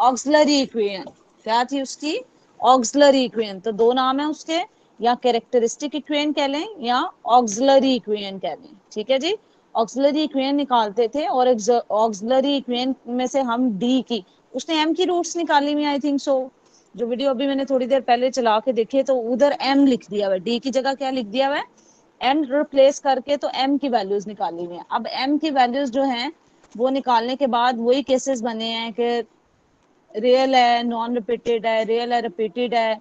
Auxiliary equation. क्या थी उसकी? Auxiliary equation. तो दो नाम है उसके, या कैरेक्टरिस्टिक इक्वेशन कह लें या ऑक्सिलरी इक्वेशन कह लें। ठीक है जी। ऑक्सिलरी इक्वेशन निकालते थे और ऑक्सिलरी इक्वेशन में से हम डी की, उसने एम की रूट्स निकाली हुई आई थिंक सो। जो वीडियो अभी मैंने थोड़ी देर पहले चला के देखी तो उधर एम लिख दिया हुआ है, डी की जगह क्या लिख दिया हुआ है? एम रिप्लेस करके तो एम की वैल्यूज निकाली हुई है। अब एम की वैल्यूज जो हैं वो निकालने के बाद वही केसेस बने हैं कि रियल है, नॉन रिपीटेड है, रियल है, रिपीटेड है,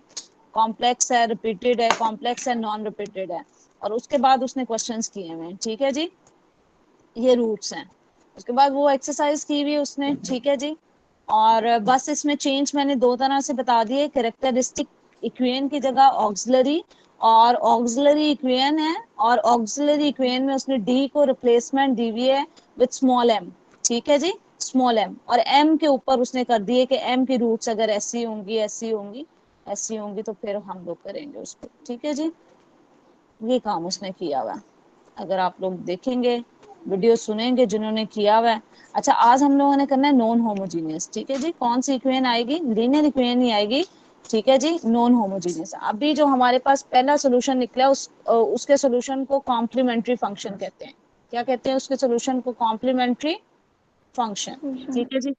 कॉम्प्लेक्स है, रिपीटेड है, कॉम्प्लेक्स है, नॉन रिपीटेड है। और उसके बाद उसने क्वेश्चंस किए हैं। ठीक है जी, ये रूट्स हैं। उसके बाद वो एक्सरसाइज की हुई है उसने। ठीक है जी। और बस इसमें चेंज मैंने दो तरह से बता दिए, कैरेक्टरिस्टिक इक्वेशन की जगह ऑक्सिलरी, और ऑक्सिलरी इक्वेशन है और ऑक्सिलरी इक्वेशन में उसने डी को रिप्लेसमेंट दी हुई है विद स्मॉल एम। ठीक है जी, स्मॉल एम, और एम के ऊपर उसने कर दिए कि एम की रूट्स अगर ऐसी होंगी, ऐसी होंगी, ऐसी होंगी, तो फिर हम लोग करेंगे उसको। ठीक है जी, ये काम उसने किया हुआ। अगर आप लोग देखेंगे, वीडियो सुनेंगे जिन्होंने किया हुआ है। अच्छा, आज हम लोगों ने करना है नॉन होमोजीनियस। ठीक है जी, कौन सी इक्वेशन आएगी? लीनियर इक्वेशन ही आएगी। ठीक है जी, नॉन होमोजीनियस। अभी जो हमारे पास पहला सोल्यूशन निकला उसके सोल्यूशन को कॉम्प्लीमेंट्री फंक्शन कहते हैं। क्या कहते हैं उसके सोल्यूशन को? Complementary function. ठीक है जी,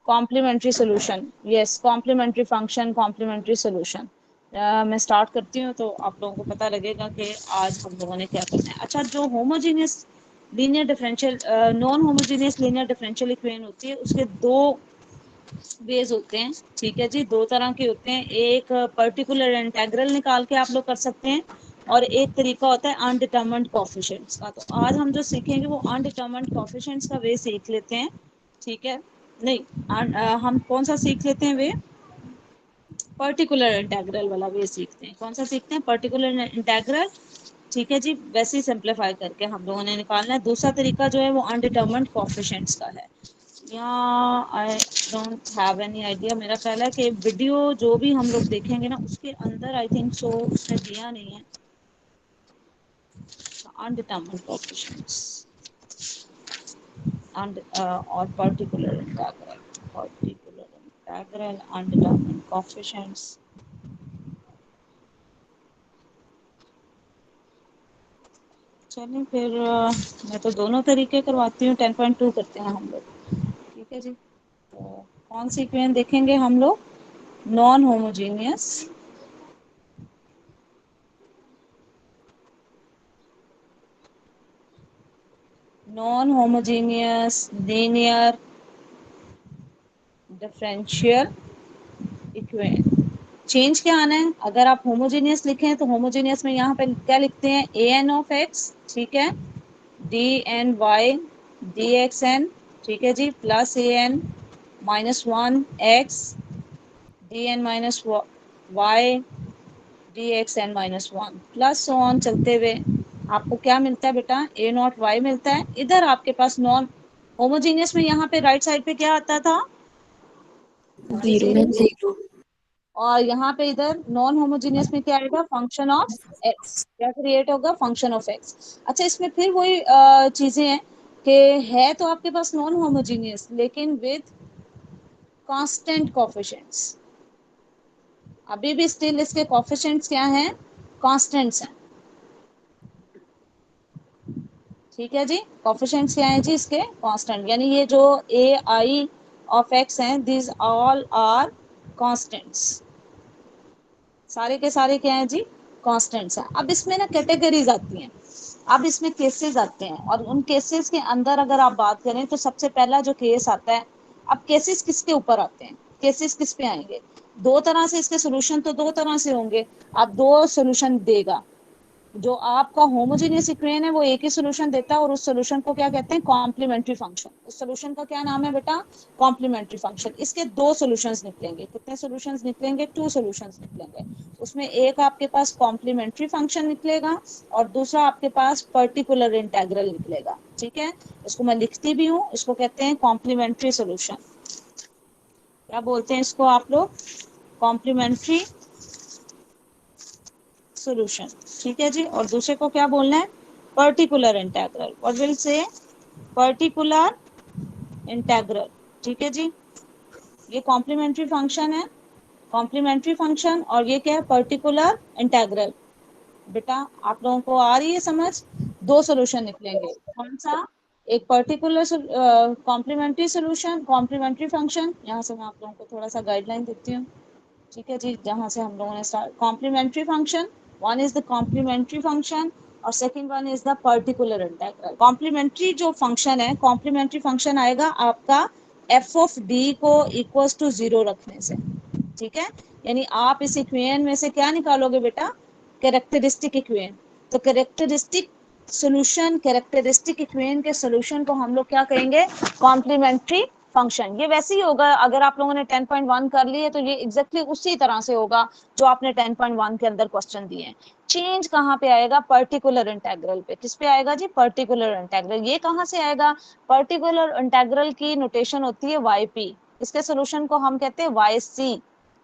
complementary solution. Yes, complementary function, complementary solution. मैं स्टार्ट करती हूँ तो आप लोगों को पता लगेगा कि आज हम लोगों ने क्या करना है। अच्छा, जो homogeneous linear differential, non homogeneous linear differential equation होती है, उसके दो वेज होते हैं। ठीक है जी, दो तरह के होते हैं। एक पर्टिकुलर इंटेग्रल निकाल के आप लोग कर सकते हैं, और एक तरीका होता है अनडिटरमिन्ड कोएफिशिएंट्स का। तो आज हम जो सीखेंगे वो अनडिटरमिन्ड कोएफिशिएंट्स का वे सीख लेते हैं। ठीक है, नहीं, हम कौन सा सीख लेते हैं वे? पर्टिकुलर इंटेग्रल वाला वे सीखते हैं। कौन सा सीखते हैं? Particular integral. ठीक है जी, वैसे ही सिंप्लीफाई करके हम लोगों ने निकालना है। दूसरा तरीका जो है वो अनडिटरमिन्ड कोएफिशिएंट्स का है। यहाँ I don't have any idea. मेरा ख्याल है कि वीडियो जो भी हम लोग देखेंगे ना उसके अंदर आई थिंक सो उसने दिया नहीं है अनडिटरमिन्ड कोएफिशिएंट्स और पर्टिकुलर इंटेग्रल अनडिटरमिन्ड कोएफिशिएंट्स। चलिए फिर मैं तो दोनों तरीके करवाती हूँ। 10.2 करते हैं हम लोग। ठीक है जी, तो कौन सी इक्वेशन देखेंगे हम लोग? Non homogeneous linear differential equation. Change क्या आना है? अगर आप होमोजीनियस लिखें तो होमोजीनियस में यहाँ पे क्या लिखते हैं? ए एन ऑफ एक्स, ठीक है, D N Y D X N, ठीक है जी, plus A N minus one X D N minus Y D X N minus one, plus so on चलते हुए आपको क्या मिलता है बेटा? ए नॉट वाई मिलता है। इधर आपके पास नॉन होमोजीनियस में यहाँ पे राइट साइड पे क्या आता था? जीरो। और यहाँ पे इधर नॉन होमोजीनियस में क्या आएगा? Function of x. क्या क्रिएट होगा? Function of x. अच्छा, इसमें फिर वही चीजें हैं कि है तो आपके पास नॉन होमोजीनियस लेकिन विद कांस्टेंट कोएफिशिएंट्स। अभी भी स्टिल इसके कोएफिशिएंट्स क्या हैं? कांस्टेंट्स हैं। ठीक है जी, कोएफिशिएंट्स क्या हैं जी इसके? कांस्टेंट। यानी ये जो ए आई ऑफ एक्स हैं, दिस ऑल आर कांस्टेंट्स। सारे के सारे क्या हैं जी? कांस्टेंट्स हैं। अब इसमें ना कैटेगरीज आती हैं, अब इसमें केसेस आते हैं, और उन केसेस के अंदर अगर आप बात करें तो सबसे पहला जो केस आता है, अब केसेस किसके ऊपर आते हैं? केसेस किस पे आएंगे? दो तरह से इसके सोल्यूशन तो दो तरह से होंगे। अब दो सोल्यूशन देगा। जो आपका होमोजेनियस इक्वेशन है वो एक ही सोल्यूशन देता है, और उस सोल्यूशन को क्या कहते हैं? Complementary function. उस सोल्यूशन का क्या नाम है बेटा? Complementary function. इसके दो सोल्यूशंस निकलेंगे। कितने सोल्यूशंस निकलेंगे? टू सोल्यूशंस निकलेंगे। उसमें एक आपके पास कॉम्प्लीमेंट्री फंक्शन निकलेगा और दूसरा आपके पास पर्टिकुलर इंटेग्रल निकलेगा। ठीक है, इसको मैं लिखती भी हूँ, इसको कहते हैं कॉम्प्लीमेंट्री सोल्यूशन। क्या बोलते हैं इसको आप लोग? Complementary solution. ठीक है जी, और दूसरे को क्या बोलना है? Particular integral. What will say? Particular integral. ठीक है जी, ये कॉम्प्लीमेंट्री फंक्शन है, कॉम्प्लीमेंट्री फंक्शन, और ये क्या है, पर्टिकुलर इंटेग्रल। बेटा आप लोगों को आ रही है समझ? दो सोल्यूशन निकलेंगे, कौन सा, एक particular complementary solution, complementary function. यहाँ से मैं आप लोगों को थोड़ा सा गाइडलाइन देती हूँ, ठीक है जी, जहाँ से हम लोगों ने start, complementary function, one is the complementary function और second one is the particular integral. Complementary जो फंक्शन है, कॉम्प्लीमेंट्री फंक्शन आएगा आपका एफ ऑफ डी को इक्वल्स टू 0 रखने से, ठीक है। यानी आप इस इक्वेशन में से क्या निकालोगे बेटा, कैरेक्टरिस्टिक इक्वेशन। तो कैरेक्टरिस्टिक सॉल्यूशन, कैरेक्टरिस्टिक इक्वेशन के सॉल्यूशन को हम लोग क्या कहेंगे, कॉम्प्लीमेंट्री फंक्शन। ये वैसे ही होगा, अगर आप लोगों ने 10.1 कर लिए तो ये एग्जैक्टली उसी तरह से होगा जो आपने 10.1 के अंदर क्वेश्चन दिए हैं। चेंज कहाँ पे आएगा, पर्टिकुलर इंटेग्रल पे। किस पे आएगा जी, पर्टिकुलर इंटेग्रल। ये कहाँ से आएगा, पर्टिकुलर इंटेग्रल की नोटेशन होती है वाईपी, इसके सोल्यूशन को हम कहते हैं वाई सी।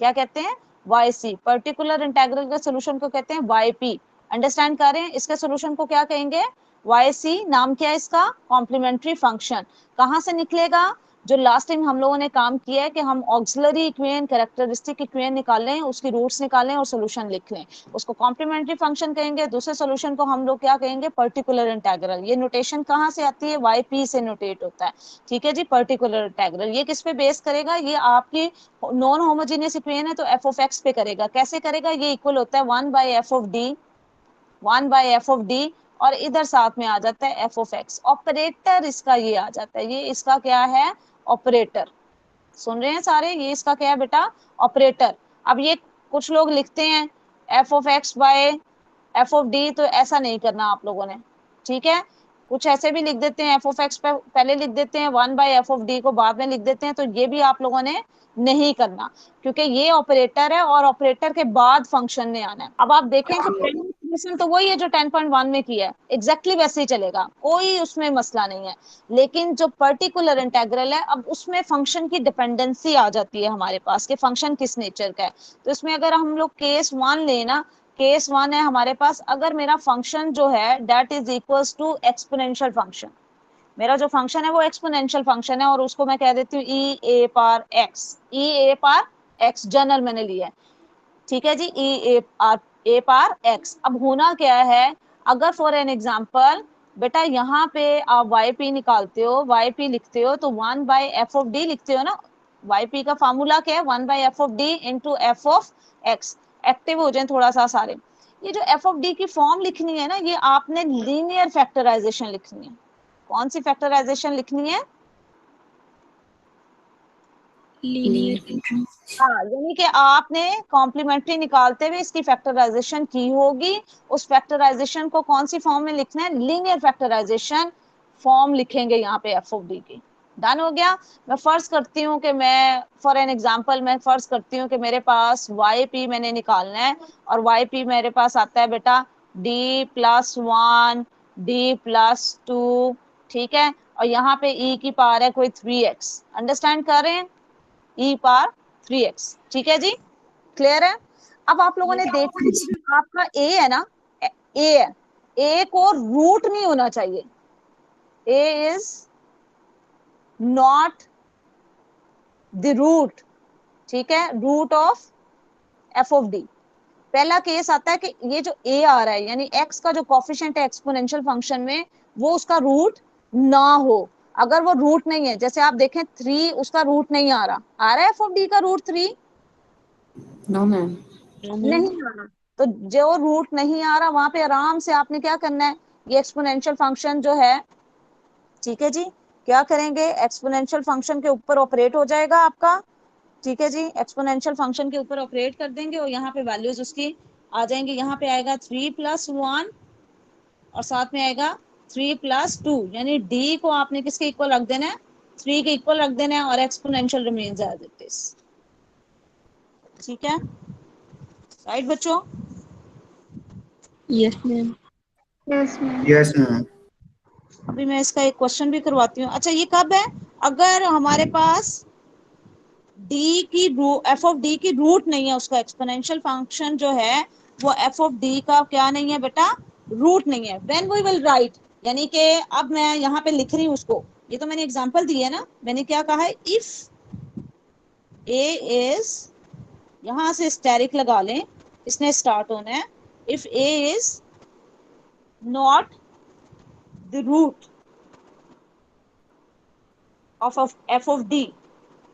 क्या कहते हैं, वाई सी। पर्टिकुलर इंटेग्रल के सोल्यूशन को कहते हैं वाई पी। अंडरस्टैंड कर रहे हैं, इसके सोल्यूशन को क्या कहेंगे, वाई सी। नाम क्या है इसका, कॉम्प्लीमेंट्री फंक्शन। कहाँ से निकलेगा, जो लास्ट टाइम हम लोगों ने काम किया है कि हम ऑक्सिलरी इक्वेशन, कैरेक्टरिस्टिक इक्वेशन निकालें, उसकी रूट्स निकालें और सोल्यूशन लिख लें, उसको कॉम्प्लीमेंट्री फंक्शन कहेंगे। दूसरे सोल्यूशन को हम लोग क्या कहेंगे, पर्टिकुलर इंटेग्रल। ये नोटेशन कहाँ से आती है, वाई पी से नोटेट होता है, ठीक है जी, पर्टिकुलर इंटेग्रल। ये किस पे बेस करेगा, ये आपकी नॉन होमोजेनियस इक्वेशन है तो एफ ऑफ एक्स पे करेगा। कैसे करेगा, ये इक्वल होता है 1 by F of D, 1 by F of D, और इधर साथ में आ जाता है एफ ऑफ एक्स। ऑपरेटर इसका ये आ जाता है, ये इसका क्या है, ऑपरेटर। सुन रहे हैं सारे, ये इसका क्या है बेटा, ऑपरेटर। अब ये कुछ लोग लिखते हैं F of X by F of D, तो ऐसा नहीं करना आप लोगों ने, ठीक है। कुछ ऐसे भी लिख देते हैं, एफ ऑफ एक्स पहले लिख देते हैं, 1 बाय एफ ऑफ डी को बाद में लिख देते हैं, तो ये भी आप लोगों ने नहीं करना, क्योंकि ये ऑपरेटर है और ऑपरेटर के बाद फंक्शन ने आना है। अब आप देखें कि तो वही है जो 10.1 में किया है, एग्जैक्टली वैसे ही चलेगा, कोई उसमें मसला नहीं है। लेकिन जो पर्टिकुलर इंटेग्रल है, अब उसमें फंक्शन की डिपेंडेंसी आ जाती है हमारे पास कि फंक्शन किस नेचर का है। तो इसमें अगर हम लोग केस 1 लेना, केस 1 है हमारे पास, अगर मेरा फंक्शन जो है that is equals to exponential function, मेरा जो फंक्शन है वो एक्सपोनेंशियल फंक्शन है, और उसको मैं कह देती हूँ ई ए पार एक्स, ई ए पार एक्स जनरल मैंने लिया है, ठीक है जी, ई ए पार एक्स। अब होना क्या है, अगर फॉर एन एग्जाम्पल बेटा यहाँ पे आप वाई पी निकालते हो, वाई पी लिखते हो तो 1 बाई एफ ऑफ डी लिखते हो ना। वाई पी का फार्मूला क्या है, 1 by F of D into F of x. Active हो जाए थोड़ा सा सारे। ये जो एफ ऑफ डी की फॉर्म लिखनी है ना, ये आपने लीनियर फैक्टराइजेशन लिखनी है। कौन सी फैक्टराइजेशन लिखनी है, लीनियर। हाँ, यानी कि आपने कॉम्प्लीमेंट्री निकालते हुए इसकी फैक्टराइजेशन की होगी। उस फैक्टराइजेशन को कौन सी फॉर्म में लिखना है, लीनियर फैक्टराइजेशन फॉर्म लिखेंगे यहाँ पे एफ ऑफ डी की। डन हो गया। मैं फर्ज करती हूँ कि मैं फॉर एन एग्जांपल मैं फर्ज करती हूँ कि मेरे पास वाई पी मैंने निकालना है, और वाई पी मेरे पास आता है बेटा डी प्लस 1 डी प्लस 2, ठीक है। और यहाँ पे ई की पावर है कोई 3x, अंडरस्टैंड कर रहे हैं, ई पावर 3x, ठीक है जी, क्लियर है। अब आप लोगों ने देखा कि जो आपका ए है ना, ए है, ए को रूट नहीं होना चाहिए, A is not the root, ठीक है, root of F of D. पहला केस आता है कि ये जो ए आ रहा है, यानी एक्स का जो कॉफिशिएंट है एक्सपोनेंशियल फंक्शन में, वो उसका रूट ना हो। अगर वो रूट नहीं है, जैसे आप देखें 3 उसका रूट नहीं आ रहा है एफ ऑफ डी का रूट 3, नो मैम। नहीं आ रहा। तो जो रूट नहीं आ रहा वहां पे आराम से आपने क्या करना है, ये एक्सपोनेंशियल फंक्शन जो है, ठीक है जी, क्या करेंगे, एक्सपोनेंशियल फंक्शन के ऊपर ऑपरेट हो जाएगा आपका, ठीक है जी, एक्सपोनेंशियल फंक्शन के ऊपर ऑपरेट कर देंगे और यहाँ पे वैल्यूज उसकी आ जाएंगे। यहाँ पे आएगा 3 प्लस 1 और साथ में आएगा 3 प्लस 2, यानी डी को आपने किसके इक्वल रख देना है, 3 के इक्वल रख देना है, और exponential remains as it is, ठीक है, राइट बच्चों। Yes ma'am. Yes ma'am. Yes ma'am. अभी मैं इसका एक क्वेश्चन भी करवाती हूँ। अच्छा ये कब है, अगर हमारे पास डी की एफ ऑफ डी की रूट नहीं है, उसका एक्सपोनेंशियल फंक्शन जो है वो एफ ऑफ डी का क्या नहीं है बेटा, रूट नहीं है, व्हेन वी विल राइट, यानी कि अब मैं यहाँ पे लिख रही हूँ उसको, ये तो मैंने एग्जांपल दी है ना, मैंने क्या कहा है, इफ ए इज, यहां से स्टेरिक लगा लें, इसने स्टार्ट होना है, if A is not the root of F of D,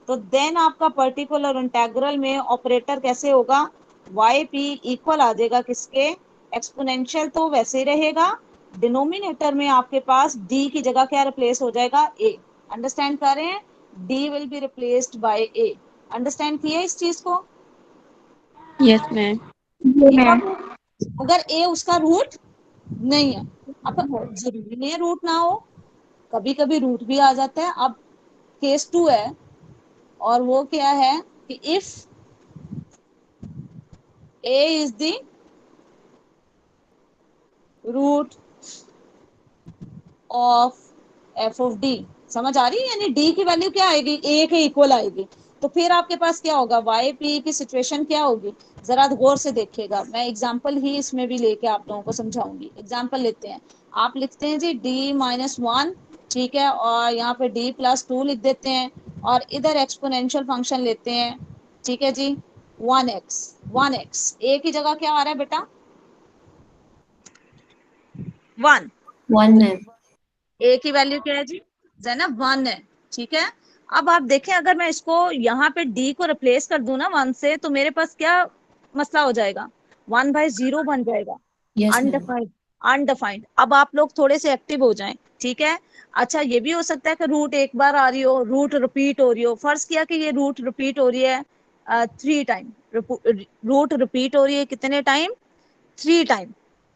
तो देन आपका पर्टिकुलर इंटेग्रल में ऑपरेटर कैसे होगा, वाई पी इक्वल आ जाएगा किसके, एक्सपोनेंशियल तो वैसे ही रहेगा, डिनोमिनेटर में आपके पास डी की जगह क्या रिप्लेस हो जाएगा, ए। अंडरस्टैंड कर रहे हैं, D will be replaced by A. Understand किया इस चीज को। Yes ma'am. एक और, अगर ए उसका रूट नहीं है, अब जरूरी नहीं है रूट ना हो, कभी कभी रूट भी आ जाता है। अब केस 2 है, और वो क्या है कि if a is the root of f of d, समझ आ रही है, यानी d की वैल्यू क्या आएगी, a के इक्वल आएगी, तो फिर आपके पास क्या होगा, वाई पी की सिचुएशन क्या होगी, जरा गौर से देखिएगा, मैं एग्जांपल ही इसमें भी लेके आप लोगों को समझाऊंगी। एग्जांपल लेते हैं, आप लिखते हैं जी d-1, ठीक है, और यहाँ पे d+2 लिख देते हैं, और इधर एक्सपोनेंशियल फंक्शन लेते हैं, ठीक है जी, 1x a की जगह क्या आ रहा है बेटा, 1, 1 मैम। ए की वैल्यू क्या है जी, जैनब 1 है, ठीक है। अब आप देखें, अगर मैं इसको यहाँ पे डी को रिप्लेस कर दूं ना 1 से, तो मेरे पास क्या मसला हो जाएगा, 1/0 बन जाएगा, यस मैम। Undefined, undefined. अब आप लोग थोड़े से एक्टिव हो जाएं, ठीक है। अच्छा, ये भी हो सकता है कि रूट एक बार आ रही हो, रूट रिपीट हो रही हो, फर्ज किया कि ये रूट रिपीट हो रही है 3 टाइम, रूट रिपीट हो रही है कितने टाइम, 3 टाइम,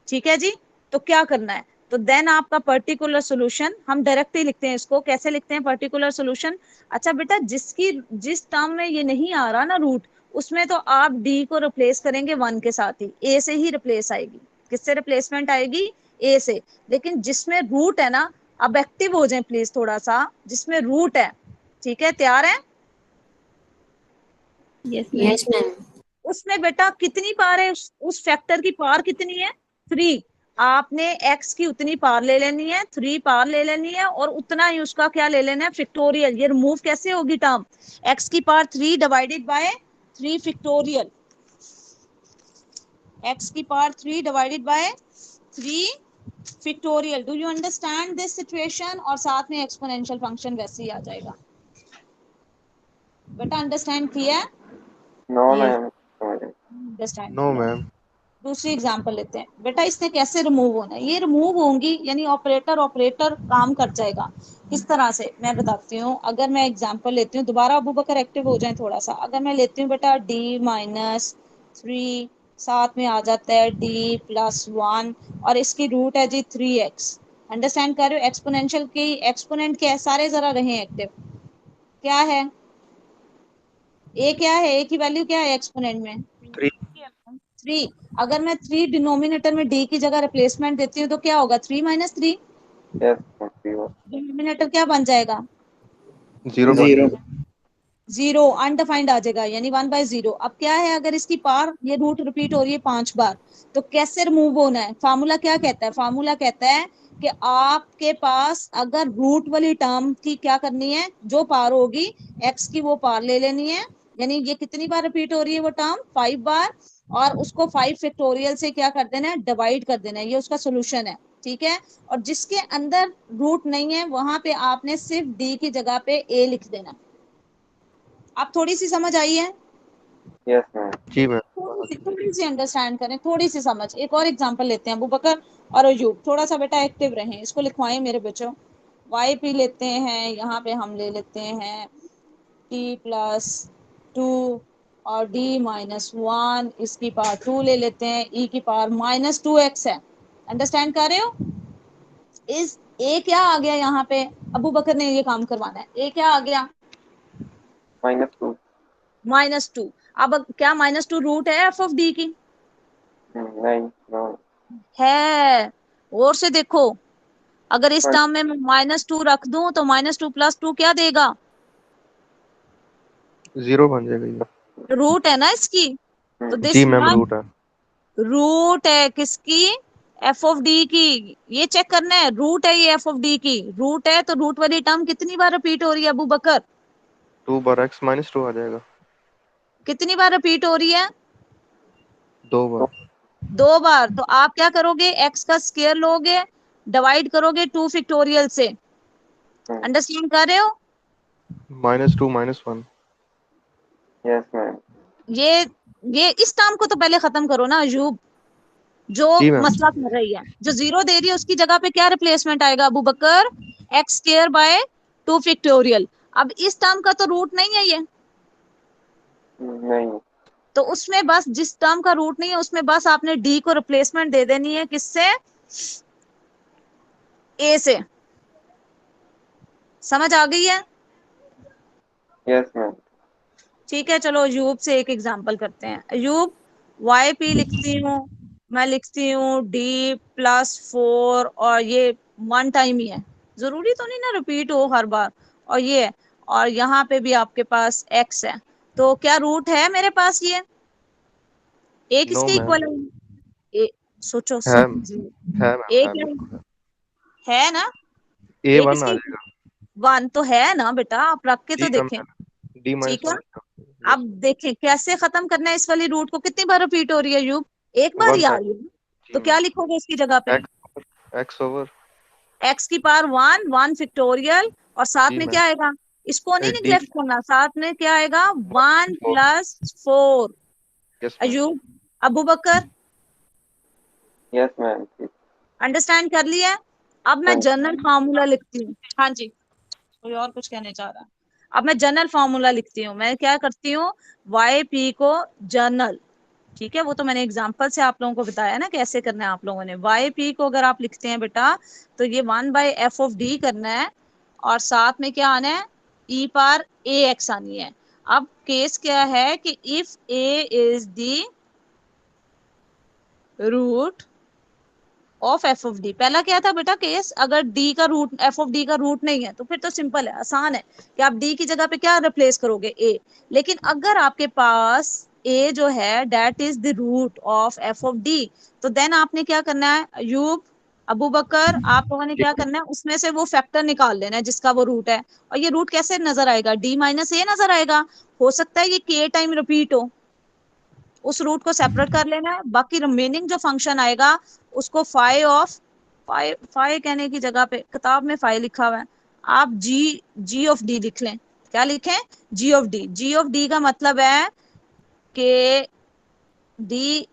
ठीक है जी। तो क्या करना है, तो देन आपका पर्टिकुलर सोल्यूशन, हम डायरेक्ट ही लिखते हैं इसको, कैसे लिखते हैं पर्टिकुलर सोल्यूशन, अच्छा बेटा, जिस टर्म में ये नहीं आ रहा ना रूट, उसमें तो आप डी को रिप्लेस करेंगे 1 के साथ ही, ए से ही रिप्लेस आएगी, किससे रिप्लेसमेंट आएगी, ए से। लेकिन जिसमें रूट है ना, अब एक्टिव हो जाए प्लीज थोड़ा सा, जिसमें रूट है, ठीक है, तैयार है, यस मैम। Yes ma'am. उसमें बेटा कितनी पार है, उस फैक्टर की पार कितनी है, 3। आपने x की उतनी पार ले लेनी है, 3 पार ले लेनी है, और उतना ही उसका क्या ले लेना है, फैक्टोरियल। ये रिमूव कैसे होगी टर्म, x की पार 3 डिवाइडेड बाय 3 फैक्टोरियल, x की पार 3 divided by 3 factorial. Do you understand this situation, और साथ में एक्सपोनेंशियल फंक्शन वैसे ही आ जाएगा। बेटा अंडरस्टैंड किया, नो मैम। अंडरस्टैंड नो किया। मैम। दूसरी एग्जांपल लेते हैं बेटा, इसने कैसे रिमूव होना है, ये रिमूव होंगी, यानी ऑपरेटर काम कर जाएगा, किस तरह से मैं बताती हूँ। अगर मैं एग्जांपल लेती हूँ, दोबारा अबू बकर एक्टिव हो जाए थोड़ा सा, अगर मैं लेती हूँ बेटा d-3, साथ में आ जाता है d+1, और इसकी रूट है जी 3x। अंडरस्टैंड कर रहे हो, एक्सपोनेंशियल की एक्सपोनेंट क्या है, सारे जरा रहे एक्टिव, क्या है, ए क्या है, ए की वैल्यू क्या है एक्सपोनेंट में, 3। 3। अगर मैं 3 डिनोमिनेटर में डी की जगह रिप्लेसमेंट देती हूँ, तो क्या होगा, 3-3, यस। डिनोमिनेटर क्या बन जाएगा, 0 बन जीरो। जाएगा। 0, अनडिफाइंड आ जाएगा, यानी 1/0। अब क्या है, अगर इसकी पार, ये रूट रिपीट हो रही है 5 बार, तो कैसे रिमूव होना है, फार्मूला क्या कहता है, फार्मूला कहता है कि आपके पास अगर रूट वाली टर्म की क्या करनी है, जो पार होगी एक्स की, वो पार ले लेनी है, यानी ये कितनी बार रिपीट हो रही है वो टर्म, 5 बार, और उसको 5 फैक्टोरियल से क्या कर देना है, डिवाइड कर देना है, ये उसका सोल्यूशन है, ठीक है। और जिसके अंदर रूट नहीं है, वहां पे आपने सिर्फ डी की जगह पे ए लिख देना। आप थोड़ी सी समझ आई है, यस मैम। जी मैम। थोड़ी सी अंडरस्टैंड करें, थोड़ी सी समझ। एक और एग्जांपल लेते हैं, अबू बकर और अयूब, थोड़ा सा बेटा एक्टिव रहें, इसको लिखवाएं मेरे बच्चों। वाई पी लेते हैं, यहाँ पे हम ले लेते हैं t+2, और d-1, इसकी पावर 2 ले लेते हैं, e की पावर -2x है। अंडरस्टैंड कर रहे हो, इस ए क्या आ गया यहाँ पे, अबू बकर ने ये काम करवाना है, ए क्या आ गया, -2। -2। अब क्या -2 रूट है एफ ऑफ डी की, नहीं। नो। है, और से देखो, अगर इस वन। टर्म में -2 रख दूं, तो -2 + 2 क्या देगा, 0 बन जाएगा ये। रूट है ना इसकी, तो जी दिस मैम, वन रूट है। रूट है किसकी, एफ ऑफ डी की। ये चेक करना है, रूट है ये एफ ऑफ डी की, रूट है, तो रूट वाली टर्म कितनी बार रिपीट हो रही है अबू बकर, 2 बार x -2 आ जाएगा। कितनी बार रिपीट हो रही है? 2 बार। 2 बार। तो आप क्या करोगे, x का स्क्वायर लोगे, डिवाइड करोगे 2 फैक्टोरियल से। अंडरस्टैंड कर रहे हो? -2 -1। Yes ma'am. ये इस टर्म को तो पहले खत्म करो ना अयूब, जो जी मैम। मसला कर रही है। जो 0 दे रही है उसकी जगह पे क्या रिप्लेसमेंट आएगा Abu Bakr? X square by 2 factorial. अब इस टर्म का तो रूट नहीं है ये, नहीं। तो उसमें बस जिस टर्म का रूट नहीं है उसमें बस आपने डी को रिप्लेसमेंट दे देनी है। किससे? ए से। समझ आ गई है? Yes ma'am. ठीक है, चलो अयूब से एक एग्जांपल करते हैं। अयूब, वाई पी लिखती हूँ, मैं लिखती हूँ D+4, और ये 1 टाइम ही है, जरूरी तो नहीं ना रिपीट हो हर बार। और ये है, और यहाँ पे भी आपके पास x है। तो क्या रूट है मेरे पास? ये ए नो किसके मैम। इक्वल है? ए, सोचो है है मैम, ए है क्या बिल्कुल है ना? ए A1 आ किसकी? जाएगा। 1 तो है ना बेटा, आप रख के जी तो मैम, देखें। D ठीक है, -1। अब देखें कैसे खत्म करना है इस वाली रूट को। कितनी बार रिपीट हो रही है यूब? एक बार ही 1 आ टाइम। रही है। जी तो क्या मैम। लिखोगे इसकी जगह पे? x/1। एक्स की पावर 1, 1 फैक्टोरियल, और साथ जी में मैम। क्या आएगा? इसको नहीं D निग्लेक्ट करना, साथ में क्या आएगा? 1 4। + 4। Yes ma'am. Ayub, Abu Bakr, yes ma'am. Understand कर लिया? अब मैं हाँ। जनरल फार्मूला लिखती हूँ। हाँ जी, कोई और कुछ कहने चाह रहा है? अब मैं जनरल फार्मूला लिखती हूँ। मैं क्या करती हूँ, वाई पी को जनरल, ठीक है, वो तो मैंने एग्जांपल से आप लोगों को बताया ना कैसे करना है। आप लोगों ने वाई पी को अगर आप लिखते हैं बेटा, तो ये 1/f(d) करना है, और साथ में क्या आना है? ई पार ए एक्स आनी है। अब केस क्या है कि if A is the root of f(d). पहला क्या था बेटा केस? अगर d का रूट, f(d) का रूट नहीं है तो फिर तो सिंपल है, आसान है कि आप d की जगह पे क्या रिप्लेस करोगे? a। लेकिन अगर आपके पास a जो है that is the root of f(d), तो देन आपने क्या करना है अयूब, अबू बकर, आप लोगों ने जी क्या मैम। करना है, उसमें से वो फैक्टर निकाल लेना है जिसका वो रूट है। और ये रूट कैसे नजर आएगा? d - a नजर आएगा। हो सकता है ये k टाइम रिपीट हो, उस रूट को सेपरेट कर लेना है। बाकी रिमेनिंग जो फंक्शन आएगा उसको फाई कहने की जगह पे किताब में फाई लिखा हुआ है, आप जी ऑफ डी लिख लें। क्या लिखें? G of D. G of D का मतलब है कि D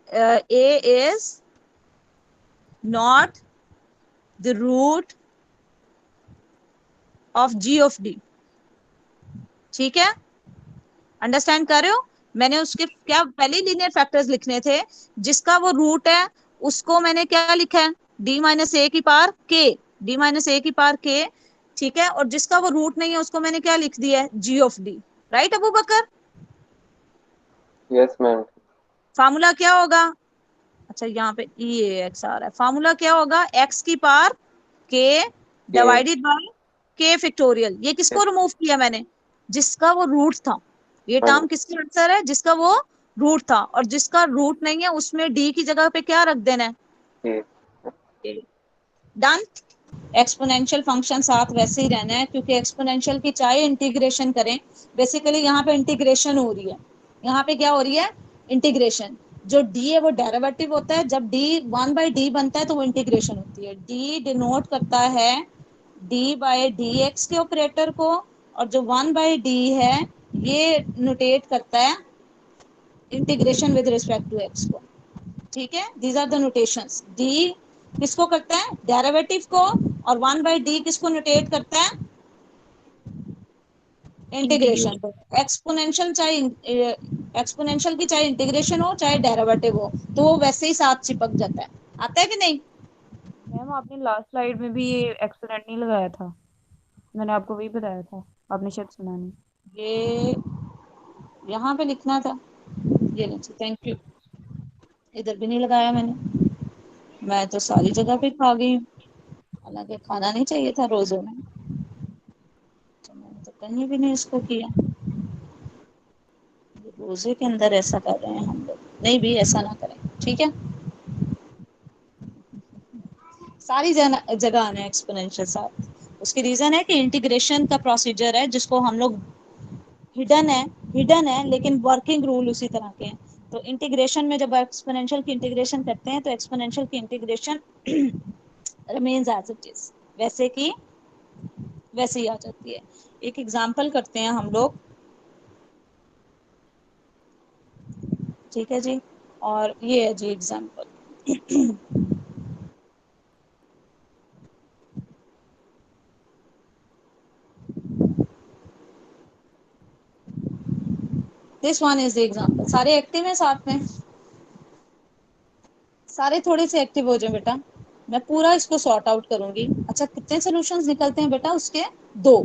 A is not the root of G of D. ठीक है, अंडरस्टैंड कर रहे हो? मैंने उसके क्या पहले लीनियर फैक्टर्स लिखने थे, जिसका वो रूट है उसको मैंने क्या लिखा है? d - a की पावर k, d - a की पावर k। ठीक है, और जिसका वो रूट नहीं है उसको मैंने क्या लिख दिया है? g of d। Right Abu Bakr? Yes ma'am. Formula क्या होगा? अच्छा यहाँ पे ई ए एक्स आ रहा है। फार्मूला क्या होगा? x की पावर k के। Divided by k factorial. ये किसको रिमूव किया मैंने? जिसका वो रूट था। ये हाँ। टर्म किसका आंसर है? जिसका वो रूट था। और जिसका रूट नहीं है उसमें डी की जगह पे क्या रख देना के। है? डन। एक्सपोनेंशियल फंक्शन साथ वैसे ही रहना है, क्योंकि एक्सपोनेंशियल की चाहे इंटीग्रेशन करें, बेसिकली यहाँ पे इंटीग्रेशन हो रही है। यहाँ पे क्या हो रही है? इंटीग्रेशन। जो d है वो डेरिवेटिव होता है, जब d 1/d बनता है तो वो इंटीग्रेशन होती है। d डिनोट करता है d/dx के ऑपरेटर को, और जो 1/d है ये नोटेट करता है integration with respect to x को। ठीक है, these are the notations. d किसको करता है? डेरिवेटिव को। और 1/d किसको नोटेट करता है? इंटीग्रेशन को। एक्सपोनेंशियल चाहे एक्सपोनेंशियल की चाहे इंटीग्रेशन हो चाहे डेरिवेटिव हो, तो वो वैसे ही साथ चिपक जाता है। आता है कि नहीं? मैम आपने लास्ट स्लाइड में भी ये एक्सपोनेंट नहीं लगाया था, मैंने आपको वही बताया था, आपने शायद सुना नहीं। ये यहाँ पे लिखना था। ये नीचे, थैंक यू। इधर भी नहीं लगाया मैंने, मैं तो सारी जगह पे खा गई हूँ, हालांकि खाना नहीं चाहिए था रोजों में, तो मैंने तो कहीं भी नहीं इसको किया। रोजे के अंदर ऐसा कर रहे हैं हम लोग, नहीं भी ऐसा ना करें, ठीक है। सारी जगह आना है एक्सपोनेंशियल साथ। उसकी रीजन है कि इंटीग्रेशन का प्रोसीजर है जिसको हम लोग हिडन है, हिडन है लेकिन वर्किंग रूल उसी तरह के हैं। तो इंटीग्रेशन में जब एक्सपोनेंशियल की इंटीग्रेशन करते हैं तो एक्सपोनेंशियल की integration remains as it is, वैसे की वैसे ही आ जाती है। एक एग्जांपल करते हैं हम लोग, ठीक है जी। और ये है जी example. This one is the example. सारे एक्टिव हैं साथ में, सारे थोड़े से एक्टिव हो जाए बेटा, मैं पूरा इसको सॉर्ट आउट करूंगी। अच्छा कितने सॉल्यूशंस निकलते हैं बेटा उसके? दो।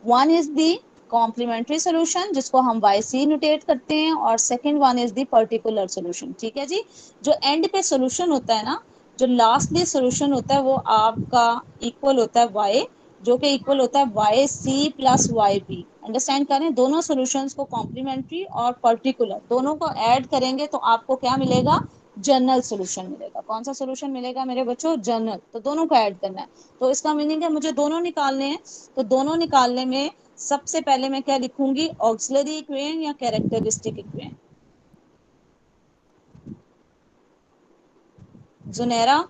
One is the complementary solution जिसको हम वाई सी नोटेट करते हैं, और second one is the particular solution. ठीक है जी। जो एंड पे सॉल्यूशन होता है ना, जो लास्टली सॉल्यूशन होता है वो आपका इक्वल होता है वाई, जो कि इक्वल होता है Y C plus Y B. Understand करें, दोनों सॉल्यूशंस को कॉम्प्लीमेंट्री और पर्टिकुलर दोनों को ऐड करेंगे तो आपको क्या मिलेगा? जनरल सॉल्यूशन मिलेगा। कौन सा सॉल्यूशन मिलेगा मेरे बच्चों? जनरल। तो दोनों को ऐड करना है, तो इसका मीनिंग है मुझे दोनों निकालने हैं। तो दोनों निकालने में सबसे पहले मैं क्या लिखूंगी? ऑक्सिलरी इक्वेशन या कैरेक्टरिस्टिक इक्वेशन? जुनेरा,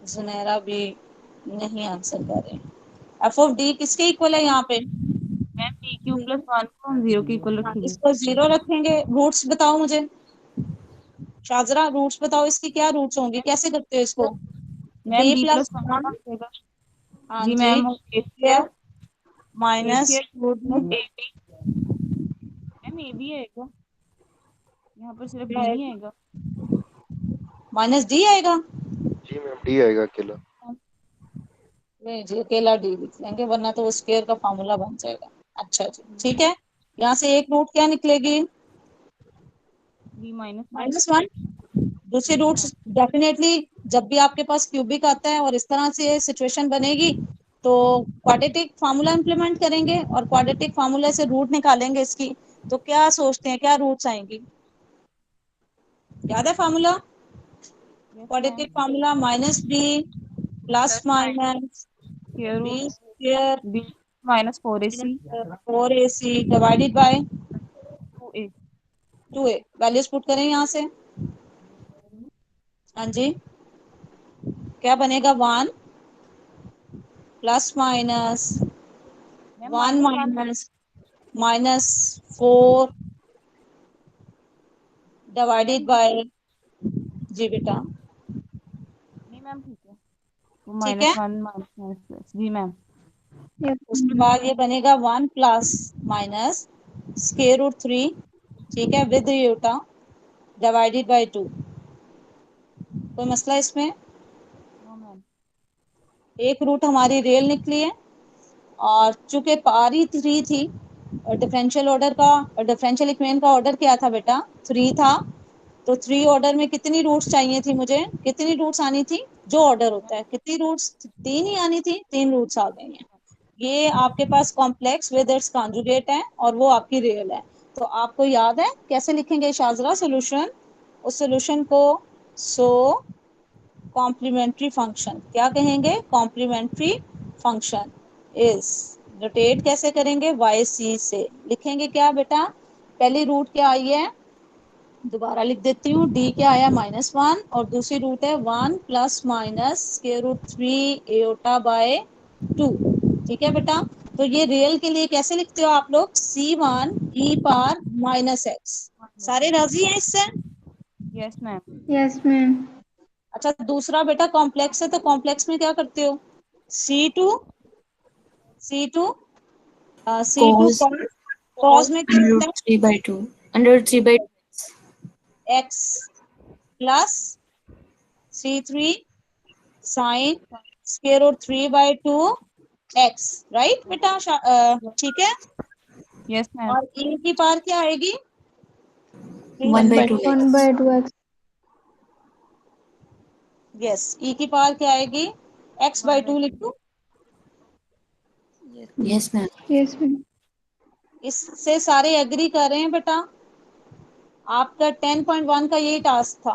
जुनेरा भी नहीं आंसर कर रहे। एफ ऑफ डी किसके इक्वल है यहाँ पे? Ma'am D Q plus one को हम जीरो के इक्वल हाँ, रखेंगे। इसको जीरो रखेंगे। रूट्स बताओ मुझे, शाजरा रूट्स बताओ, इसकी क्या रूट्स होंगी, कैसे करते हो इसको? Ma'am D D plus plus one one, आ जाएगा। हाँ जी जी, मैम, और A square square, A minus square plus A B. Ma'am A भी आएगा, यहाँ पर सिर्फ डी नहीं आएगा। माइनस डी आएगा। जी मैम, डी आएगा अकेला। नहीं जी, अकेला डी लिख लेंगे वरना तो वो स्क्वायर का फार्मूला बन जाएगा। अच्छा जी ठीक है। यहाँ से एक रूट क्या निकलेगी? D minus one. Minus one. दूसरी जी मैम। रूट्स डेफिनेटली, जब भी आपके पास क्यूबिक आता है और इस तरह से सिचुएशन बनेगी तो क्वाड्रेटिक फार्मूला इंप्लीमेंट करेंगे और क्वाड्रेटिक फार्मूला से रूट निकालेंगे इसकी। तो क्या सोचते हैं, क्या रूट्स आएंगी? याद है formula? Yes ma'am. Quadratic formula minus B plus plus minus minus square B root square B minus four A C 4ac divided by two A. 2a। Values put करें यहाँ से, हाँ जी, क्या बनेगा? 1 plus minus ma'am 1 minus one. Minus minus 4 divided ma'am by, जी बेटा नहीं मैम, ठीक है, वो ठीक माइनस है। One minus minus plus. जी मैम। उसके बाद ये बनेगा 1 प्लस माइनस स्क्वायर रूट 3, ठीक है, विद यूटा डिवाइडेड बाय 2। कोई मसला इसमें? No ma'am. एक रूट हमारी रियल निकली है, और चूंकि पारी 3 थी और डिफरेंशियल ऑर्डर का, डिफरेंशियल इक्वेशन का ऑर्डर क्या था बेटा? 3 था। तो 3 ऑर्डर में कितनी रूट्स चाहिए थी मुझे? कितनी रूट्स आनी थी? जो ऑर्डर होता है कितनी रूट्स? 3 ही आनी थी, 3 रूट्स आ गई हैं। ये आपके पास कॉम्प्लेक्स विद इट्स कॉन्जुगेट है और वो आपकी रियल है। तो आपको याद है कैसे लिखेंगे शाजरा सोल्यूशन? उस सोल्यूशन को सो कॉम्प्लीमेंट्री फंक्शन क्या कहेंगे? कॉम्प्लीमेंट्री फंक्शन इज, रोटेट कैसे करेंगे? वाई सी से लिखेंगे क्या बेटा? पहली रूट क्या आई है? दोबारा लिख देती हूँ, डी क्या आया? -1, और दूसरी रूट है 1 plus minus square root 3 iota by 2। ठीक है बेटा। तो ये रियल के लिए कैसे लिखते हो आप लोग? C1 e power minus x. सारे राजी हैं इससे? Yes ma'am. Yes, ma'am. अच्छा दूसरा बेटा कॉम्प्लेक्स है, तो कॉम्प्लेक्स में क्या करते हो? C2 C2 C2 Cos cause में क्या under होता root 3 by 2. Under root 3 by 2. है? x plus C3 sine square root 3 by 2 x, right बेटा? ठीक है। Yes ma'am. और e की पावर क्या आएगी? 1 by 2 1 x. by 2x. यस, e की पावर क्या आएगी? x बाय 2 लिख दूं? Yes, ma'am. Yes, ma'am. इससे सारे एग्री कर रहे हैं बेटा? आपका 10.1 का यही टास्क था।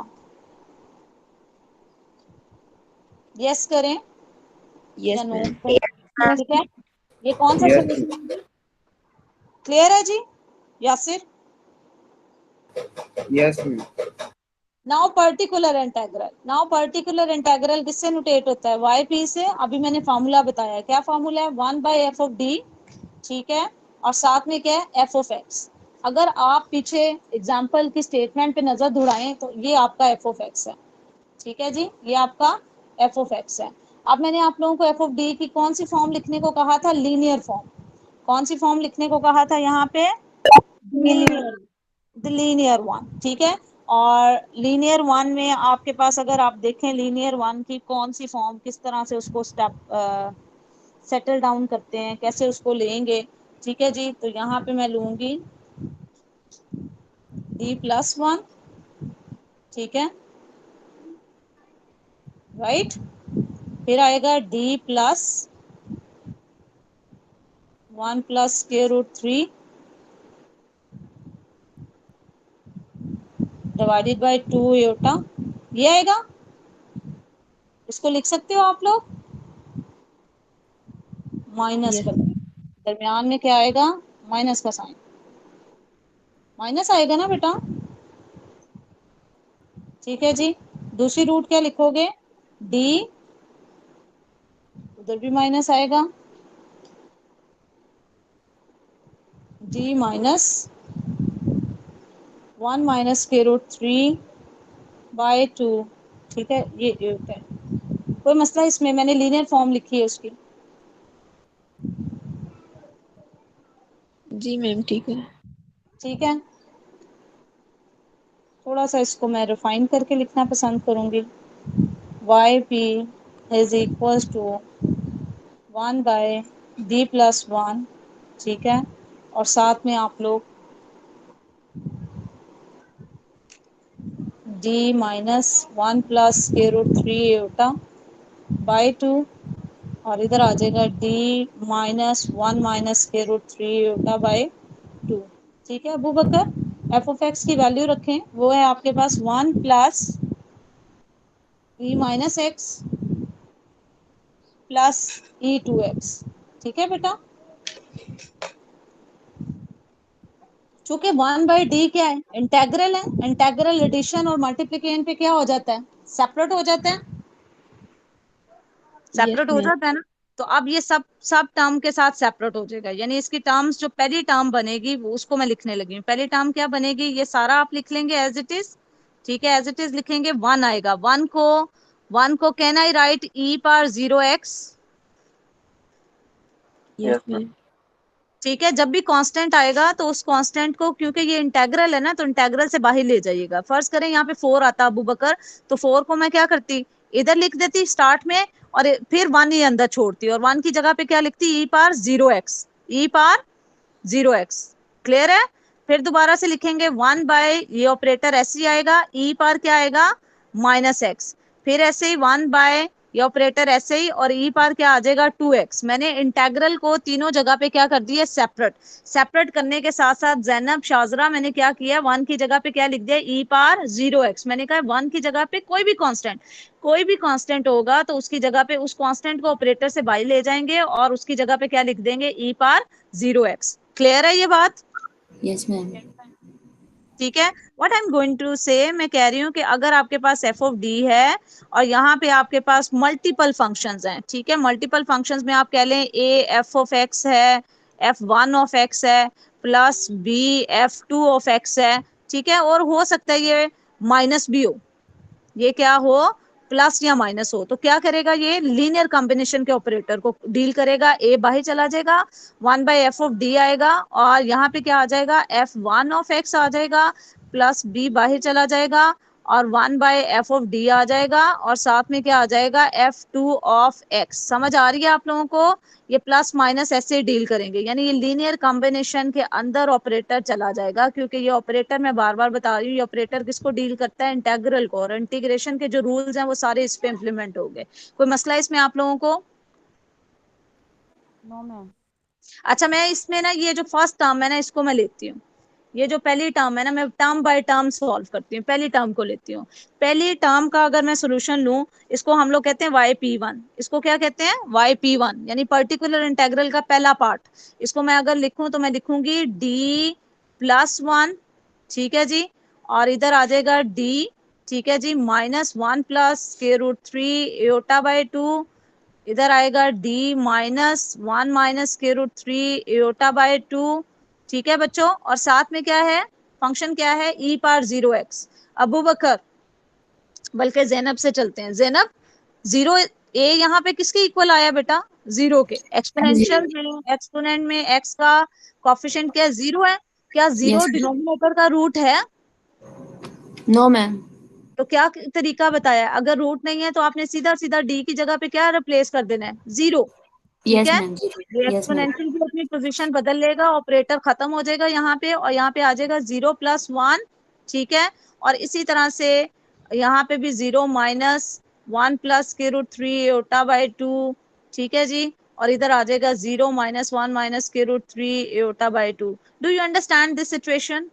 यस करें या Yes, नो ma'am. करें, ठीक है। ये कौन सा Yes. सॉल्यूशन क्लियर है जी Yasir? Yes, ma'am. Now particular integral किससे नोटेट होता है? वाई पी से। अभी मैंने फॉर्मूला बताया, क्या फॉर्मूला है? 1/f ऑफ डी, ठीक है, और साथ में क्या है? F of x. अगर आप पीछे एग्जाम्पल की स्टेटमेंट पे नजर दौड़ाएं तो ये आपका एफ ऑफ एक्स है, ठीक है जी, ये आपका एफ ऑफ एक्स है। अब मैंने आप लोगों को एफ ऑफ डी की कौन सी फॉर्म लिखने को कहा था? Linear form. कौन सी फॉर्म लिखने को कहा था यहाँ पे? द लीनियर वन, ठीक है। और लीनियर वन में आपके पास अगर आप देखें लीनियर वन की कौन सी फॉर्म, किस तरह से उसको स्टेप सेटल डाउन करते हैं, कैसे उसको लेंगे, ठीक है जी। तो यहाँ पे मैं लूंगी d+1, ठीक है, राइट। फिर आएगा d+1 + डिवाइडेड बाय 2 आयोटा, ये आएगा। इसको लिख सकते हो आप लोग माइनस Yes. कर, दरमियान में क्या आएगा? माइनस का साइन, माइनस आएगा ना बेटा, ठीक है जी। दूसरी रूट क्या लिखोगे? d, उधर भी माइनस आएगा, d-1 - 3/2, ठीक है, ये एक है। कोई मसला इसमें? मैंने लीनियर फॉर्म लिखी है उसकी। जी मैम, ठीक है। ठीक है, थोड़ा सा इसको मैं रिफाइन करके लिखना पसंद करूंगी। yp is equal to 1/d+1, ठीक है, और साथ में आप लोग d-1 + 3/2, और इधर आ जाएगा d-1 - 1 - 3/2, ठीक है अबू बकर। एफ ऑफ एक्स की वैल्यू रखें, वो है आपके पास 1 + e-x + e2x, ठीक है बेटा। चूंकि 1/d क्या है? इंटेग्रल है, इंटेग्रल एडिशन और मल्टीप्लिकेशन पे क्या हो जाता है? सेपरेट हो जाता है, Yes, सेपरेट हो ma'am. जाता है ना। तो अब ये सब सब टर्म के साथ सेपरेट हो जाएगा, यानी इसकी टर्म्स जो पहली टर्म बनेगी वो उसको मैं लिखने लगी हूँ। पहली टर्म क्या बनेगी? ये सारा आप लिख लेंगे एज इट इज, ठीक है, एज इट इज लिखेंगे। 1 आएगा, 1 को can I right e⁻0x, Yes, Yes, ma'am. ma'am. ठीक है। जब भी कांस्टेंट आएगा तो उस कांस्टेंट को, क्योंकि ये इंटेग्रल है ना, तो इंटेग्रल से बाहर ले जाइएगा। फर्ज करें यहाँ पे 4 आता अबू बकर, तो 4 को मैं क्या करती? इधर लिख देती स्टार्ट में, और फिर 1 ही अंदर छोड़ती, और 1 की जगह पे क्या लिखती? e⁻0x, e⁻0x, क्लियर है। फिर दोबारा से लिखेंगे 1 ये ऑपरेटर ऐसे ही आएगा, e पर क्या आएगा? -x, फिर ऐसे ही 1 ये ऑपरेटर ऐसे ही, और ई पार क्या आ जाएगा? 2x। मैंने इंटेग्रल को तीनों जगह पे क्या कर दिया? सेपरेट। सेपरेट करने के साथ साथ जैनब शाजरा मैंने क्या किया? 1 की जगह पे क्या लिख दिया? e⁻0x। मैंने कहा 1 की जगह पे कोई भी कांस्टेंट होगा तो उसकी जगह पे उस कांस्टेंट को ऑपरेटर से बाहर ले जाएंगे और उसकी जगह पे क्या लिख देंगे? e⁻0x। क्लियर है ये बात? Yes, ma'am. ठीक है। What I am going to say, मैं कह रही हूँ कि अगर आपके पास एफ ऑफ डी है और यहाँ पे आपके पास मल्टीपल फंक्शंस हैं, ठीक है, मल्टीपल फंक्शंस में आप कह लें ए एफ ऑफ एक्स है, f1 ऑफ एक्स है, plus B f2 of X है, ठीक है, और हो सकता है ये माइनस भी हो, ये क्या हो? प्लस या माइनस हो। तो क्या करेगा? ये लीनियर कॉम्बिनेशन के ऑपरेटर को डील करेगा। ए बाहर चला जाएगा, 1/f ऑफ डी आएगा, और यहाँ पे क्या आ जाएगा? f1 ऑफ x आ जाएगा, प्लस b बाहर चला जाएगा, और 1/f ऑफ डी आ जाएगा, और साथ में क्या आ जाएगा? f2 of x। समझ आ रही है आप लोगों को? ये प्लस माइनस ऐसे डील करेंगे, यानी ये लीनियर कॉम्बिनेशन के अंदर ऑपरेटर चला जाएगा, क्योंकि ये ऑपरेटर, मैं बार बार बता रही हूँ, ये ऑपरेटर किसको डील करता है? इंटेग्रल को, और इंटीग्रेशन के जो रूल्स हैं वो सारे इस पे इम्प्लीमेंट हो गए। कोई मसला इसमें आप लोगों को? No ma'am. अच्छा, मैं इसमें ना ये जो फर्स्ट टर्म है ना, इसको मैं लेती हूँ, ये जो पहली टर्म है ना, मैं टर्म बाय टर्म सॉल्व करती हूँ। पहली टर्म को लेती हूँ। पहली टर्म का अगर मैं सोल्यूशन लूं, इसको हम लोग कहते हैं yp1। इसको क्या कहते हैं? yp1 यानी पर्टिकुलर इंटेग्रल का पहला पार्ट। इसको मैं अगर लिखूं तो मैं लिखूंगी d+1, ठीक है जी, और इधर आ जाएगा d, ठीक है जी, -1 + √3 एओटा बाय 2, इधर आएगा d -1 - √3 एओटा बाय 2, ठीक है बच्चों। और साथ में क्या है? फंक्शन क्या है? e⁻0x। अबू बकर, बल्कि जैनब से चलते हैं। जैनब, 0 ए यहाँ पे किसके इक्वल आया बेटा? 0 के। एक्सपोनेंशियल में, एक्सपोनेंट में x का कोफिशिएंट क्या है? 0 है। क्या 0 Yes, ma'am. डिनोमिनेटर का रूट है? No, ma'am. तो क्या तरीका बताया? अगर रूट नहीं है तो आपने सीधा सीधा d की जगह पे क्या रिप्लेस कर देना है? 0, ठीक Yes, है। ma'am. ये Yes, ma'am. एक्सपोनेंशियल भी अपनी पोजीशन बदल लेगा, ऑपरेटर खत्म हो जाएगा यहाँ पे, और यहाँ पे आ जाएगा 0 + 1, ठीक है। और इसी तरह से यहाँ पे भी 0 - 1 + √3 एओटा बाय 2, ठीक है जी। और इधर आ जाएगा 0 - 1 - √3 iota by 2। Do you understand this situation?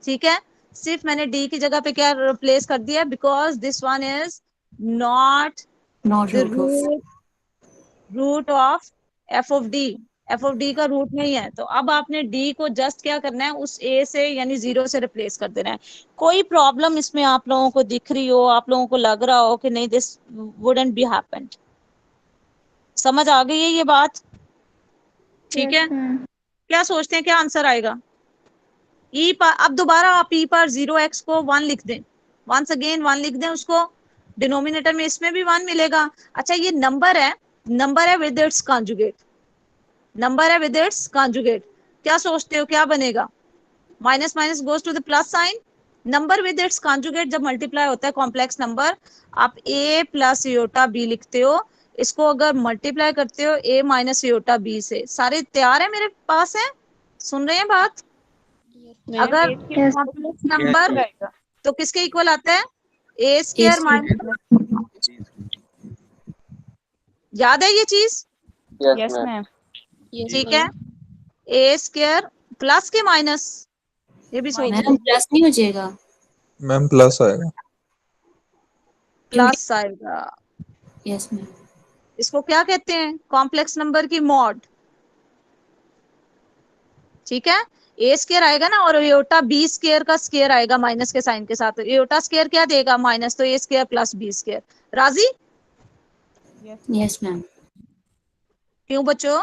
ठीक है। सिर्फ मैंने डी की जगह पे क्या रिप्लेस कर दिया? Because this one is not Not the root of. Root of F of D. F of D का रूट नहीं है। तो अब आपने डी को जस्ट क्या करना है? उस ए से यानी 0 से रिप्लेस कर देना है। कोई प्रॉब्लम इसमें आप लोगों को दिख रही हो, आप लोगों को लग रहा हो कि नहीं दिस वुडंट बी हैपेंड? समझ आ गई है ये बात? ठीक है। क्या सोचते हैं क्या आंसर आएगा? ई पर अब दोबारा आप ई पर 0x को 1 लिख दें, वंस अगेन 1 लिख दें उसको। डिनोमिनेटर में इसमें भी 1 मिलेगा। अच्छा, ये नंबर है, नंबर है विद इट्स कॉन्जुगेट, नंबर है विद इट्स कॉन्जुगेट। क्या सोचते हो क्या बनेगा? Minus minus goes to the plus sign. Number with its conjugate जब मल्टीप्लाई होता है कॉम्प्लेक्स नंबर, आप a + इयोटा b लिखते हो। इसको अगर मल्टीप्लाई करते हो a - इयोटा b से। सारे तैयार है मेरे पास? है, सुन रहे हैं बात? अगर कॉम्प्लेक्स नंबर आएगा। तो किसके इक्वल आता है? a² Yes, माइनस, याद है ये चीज? Yes, yes ma'am. मैम। ठीक है। a² प्लस के माइनस, ये भी सोच लो। मैम प्लस नहीं हो जाएगा? मैम प्लस आएगा। प्लस आएगा। Yes ma'am. इसको क्या कहते हैं? कॉम्प्लेक्स नंबर की मॉड, ठीक है। a² आएगा ना, और एयोटा b² का स्क्वायर आएगा माइनस के साइन के साथ। एयोटा स्क्वायर क्या देगा? माइनस, तो a² + b²। राजी? Yes ma'am. क्यों बच्चों?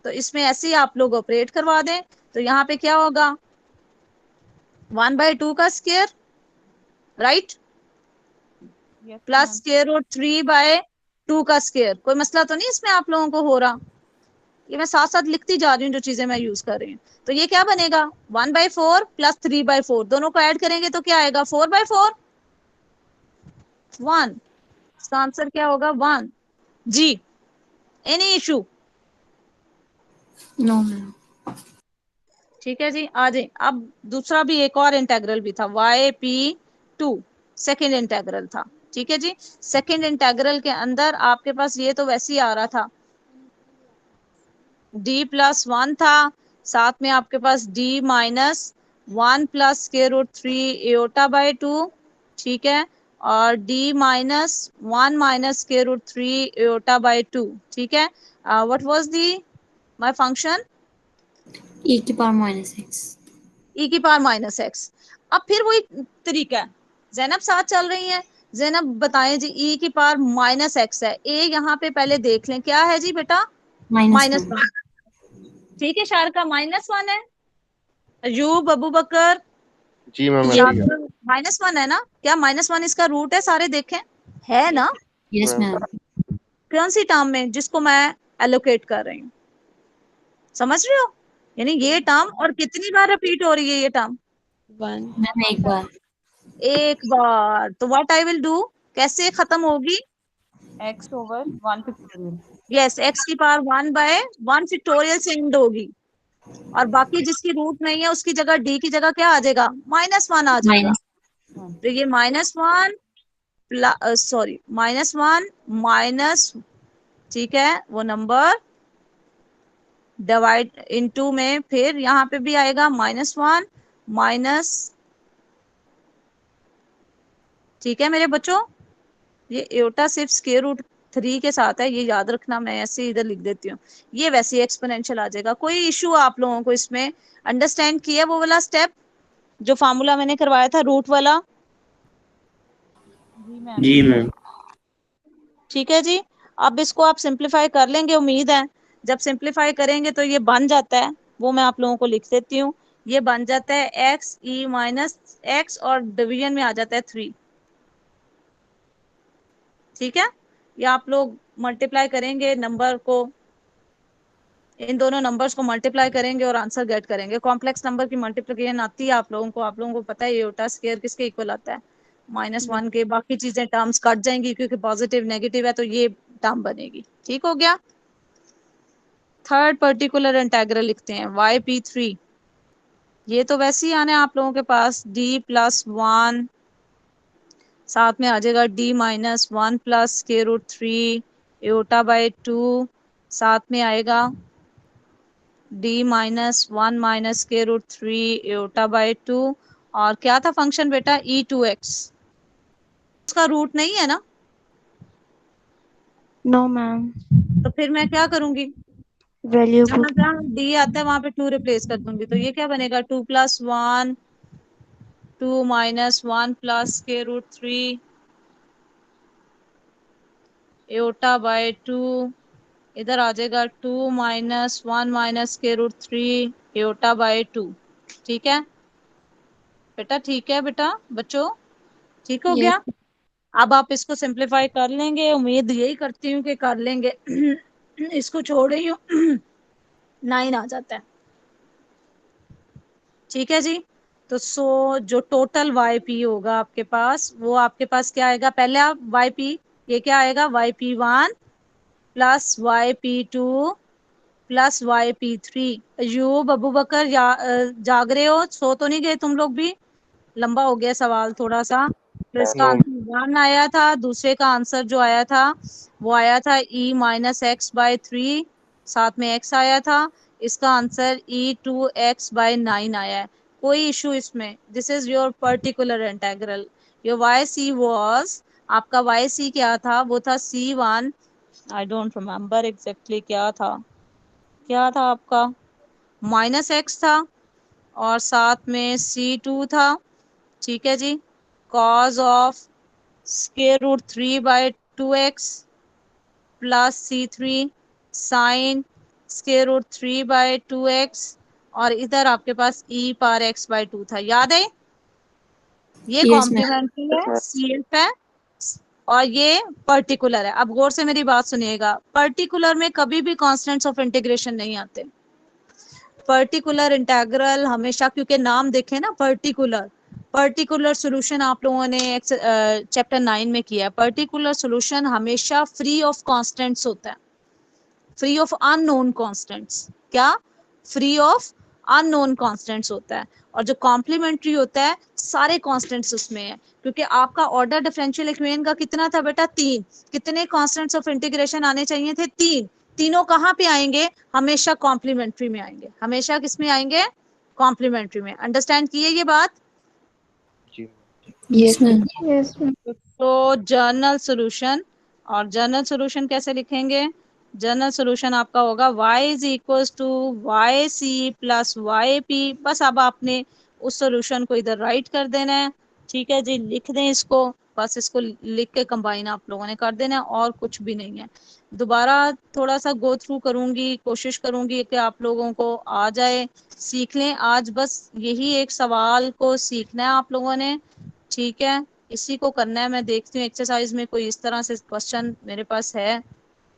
तो इसमें ऐसे ही आप लोग ऑपरेट करवा दें। तो यहाँ पे क्या होगा? 1/2 का स्क्वायर, राइट, प्लस √3/2 का स्क्वायर। कोई मसला तो नहीं इसमें आप लोगों को हो रहा? ये मैं साथ साथ लिखती जा रही हूँ जो चीजें मैं यूज कर रही हूँ। तो ये क्या बनेगा? 1/4 + 3/4, दोनों को ऐड करेंगे तो क्या आएगा? 4/4, 1। इसका आंसर क्या होगा? 1 जी। Any issue? No ma'am. ठीक है जी, आ जाए। अब दूसरा भी एक और इंटेग्रल भी था, yp2, सेकेंड इंटेग्रल था। ठीक है जी। सेकेंड इंटेग्रल के अंदर आपके पास ये तो वैसे ही आ रहा था, d+1 था, साथ में आपके पास d - 1 + √3 एओटा बाय 2, ठीक है, और d - 1 - √3 एओटा बाय 2, ठीक है। What was the my function? e⁻−x। e⁻−x। अब फिर वही तरीका है। जैनब साथ चल रही है। जैनब बताएं जी, e⁻−x है। a यहाँ पे पहले देख लें क्या है जी बेटा? -1। -1, ठीक है। शारका -1 है। अयूब, अबू बकर, जी मैम ये ऐसे ही है। -1 है ना? क्या -1 इसका रूट है? सारे देखें, है ना? Yes ma'am ma'am. कौन सी टर्म में? जिसको मैं एलोकेट कर रही हूँ, समझ रहे हो? यानी ये टर्म, और कितनी बार रिपीट हो रही है ये टर्म? 1 मैम एक बार। एक बार। तो व्हाट आई विल डू, कैसे खत्म होगी? x/1 pictorial. Yes, x⁻1/1 pictorial से एंड होगी। और बाकी जिसकी रूट नहीं है उसकी जगह d की जगह क्या आ जाएगा? -1 आ जाएगा। माइनस। तो ये -1 सॉरी -1 माइनस, ठीक है, वो नंबर डिवाइड इनटू में, फिर यहाँ पे भी आएगा -1 माइनस, ठीक है मेरे बच्चों, ये एयोटा सिर्फ स्क्वायर रूट 3 के साथ है, ये याद रखना, मैं ऐसे इधर लिख देती हूँ। ये वैसे ही एक्सपोनेंशियल आ जाएगा। कोई इशू आप लोगों को इसमें? अंडरस्टैंड किया वो वाला स्टेप जो फार्मूला मैंने करवाया था रूट वाला? जी मैम। ठीक है जी। अब इसको आप सिंप्लीफाई कर लेंगे उम्मीद है। जब सिंप्लीफाई करेंगे तो ये बन जाता है, वो मैं आप लोगों को लिख देती हूँ। ये बन जाता है एक्स ई माइनस एक्स और डिवीजन में आ जाता है 3। ठीक है, ये आप लोग मल्टीप्लाई करेंगे नंबर को, इन दोनों नंबर्स को मल्टीप्लाई करेंगे और आंसर गेट करेंगे। कॉम्प्लेक्स नंबर की मल्टीप्लिकेशन आती है आप लोगों को पता है एयोटा स्क्वायर किसके इक्वल आता है? -1 के। बाकी चीजें टर्म्स कट जाएंगी क्योंकि पॉजिटिव नेगेटिव है, तो ये टर्म बनेगी। ठीक हो गया। थर्ड पर्टिकुलर इंटेग्रल लिखते हैं yp3। ये तो वैसे ही आने आप लोगों के पास d+1, साथ में आ जाएगा d-1 plus square root 3 iota by 2, साथ में आएगा d-1 minus square root 3 iota by 2। और क्या था फंक्शन बेटा? e2x। उसका रूट नहीं है ना? नो मैम, तो फिर मैं क्या करूंगी? वैल्यू जहाँ जहाँ d आता है वहां पे 2 रिप्लेस कर दूंगी, तो ये क्या बनेगा? 2+1 2 minus 1 plus square root 3 iota by 2, इधर आ जाएगा 2 minus 1 minus square root 3 iota by 2। ठीक है बेटा, ठीक है बेटा बच्चों, ठीक हो यस। गया। अब आप इसको सिंप्लीफाई कर लेंगे, उम्मीद यही करती हूँ कि कर लेंगे। इसको छोड़ रही हूँ। 9 आ जाता है। ठीक है जी। तो जो टोटल YP होगा आपके पास, वो आपके पास क्या आएगा? पहले आप YP, ये क्या आएगा? YP1 plus YP2 plus YP3। Ayub Abu Bakr जाग रहे हो? सो तो नहीं गए तुम लोग भी? लंबा हो गया सवाल थोड़ा सा। तो इसका मैम आंसर 1 आया था, दूसरे का आंसर जो आया था वो आया था e-x/3, साथ में x आया था। इसका आंसर e2x/9 आया है। कोई इशू इसमें? This is your particular integral. Your yc was, आपका yc क्या था? वो था c1, I don't remember exactly क्या था, क्या था आपका? -x था और साथ में c2 था। ठीक है जी। cos of square root 3/2x plus c3 sine square root 3/2x, और इधर आपके पास e⁻x/2 था। याद है? ये यस मैम। कॉम्प्लीमेंट्री है, यस मैम CF है, और ये पर्टिकुलर है। अब गौर से मेरी बात सुनिएगा, पर्टिकुलर में कभी भी कॉन्स्टेंट्स ऑफ इंटीग्रेशन नहीं आते। पर्टिकुलर इंटेग्रल हमेशा, क्योंकि नाम देखें ना, पर्टिकुलर सॉल्यूशन आप लोगों ने चैप्टर 9 में किया है। पर्टिकुलर सॉल्यूशन हमेशा फ्री ऑफ कांस्टेंट्स होता है, फ्री ऑफ अननोन कांस्टेंट्स। क्या? फ्री ऑफ अननोन कांस्टेंट्स होता है। और जो कॉम्प्लीमेंट्री होता है सारे कांस्टेंट्स उसमें है, क्योंकि आपका ऑर्डर डिफरेंशियल इक्वेशन का कितना था बेटा? 3। कितने कांस्टेंट्स ऑफ इंटीग्रेशन आने चाहिए थे? 3। तीनों कहाँ पे आएंगे? हमेशा कॉम्प्लीमेंट्री में आएंगे। हमेशा किस में आएंगे? कॉम्प्लीमेंट्री में। अंडरस्टैंड किए ये बात? जी यस मैम। Yes ma'am. तो जर्नल सॉल्यूशन, और जर्नल सॉल्यूशन कैसे लिखेंगे? जर्नल सॉल्यूशन आपका होगा y is equal to yc plus yp। बस अब आपने उस सॉल्यूशन को इधर राइट कर देना है। ठीक है जी, लिख दें इसको, बस इसको लिख के कंबाइन आप लोगों ने कर देना है, और कुछ भी नहीं है। दोबारा थोड़ा सा गो थ्रू करूंगी, कोशिश करूंगी कि आप लोगों को आ जाए, सीख लें। आज बस यही एक सवाल को सीखना है आप लोगों ने। ठीक है, इसी को करना है। मैं देखती हूँ एक्सरसाइज में कोई इस तरह से क्वेश्चन मेरे पास है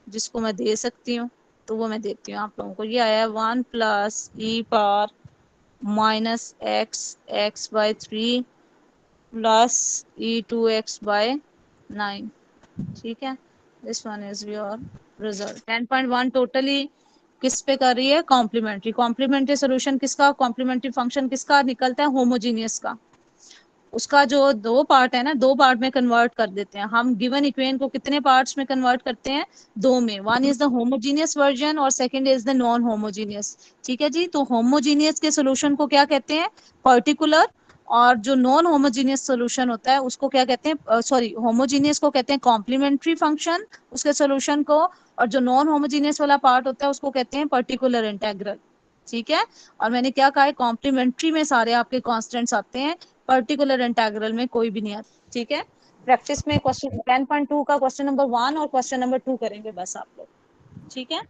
जिसको मैं दे सकती हूँ, तो वो मैं देखती हूँ आप लोगों को। ये आया है 1 प्लस e⁻x/3 प्लस e2x/9। ठीक है, this one is your result. 10.1 totally किस पे कर रही है? कॉम्प्लीमेंट्री। कॉम्प्लीमेंट्री सोल्यूशन किसका? कॉम्प्लीमेंट्री फंक्शन किसका निकलता है? होमोजीनियस का। उसका जो दो पार्ट है ना, दो पार्ट में कन्वर्ट कर देते हैं हम। गिवन इक्वेशन को कितने पार्ट्स में कन्वर्ट करते हैं? दो में। One is the homogeneous version और second is the non homogeneous. ठीक है जी। तो होमोजीनियस के सोल्यूशन को क्या कहते हैं? पर्टिकुलर। और जो नॉन होमोजीनियस सोल्यूशन होता है उसको क्या कहते हैं? सॉरी, होमोजीनियस को कहते हैं कॉम्प्लीमेंट्री फंक्शन उसके सोल्यूशन को, और जो नॉन होमोजीनियस वाला पार्ट होता है उसको कहते हैं पर्टिकुलर इंटेग्रल। ठीक है। और मैंने क्या कहा है? कॉम्प्लीमेंट्री में सारे आपके कांस्टेंट्स आते हैं, पर्टिकुलर इंटेग्रल में कोई भी नहीं आता। ठीक है। प्रैक्टिस में क्वेश्चन 10.2 का क्वेश्चन नंबर 1 और क्वेश्चन नंबर 2 करेंगे बस आप लोग। ठीक है।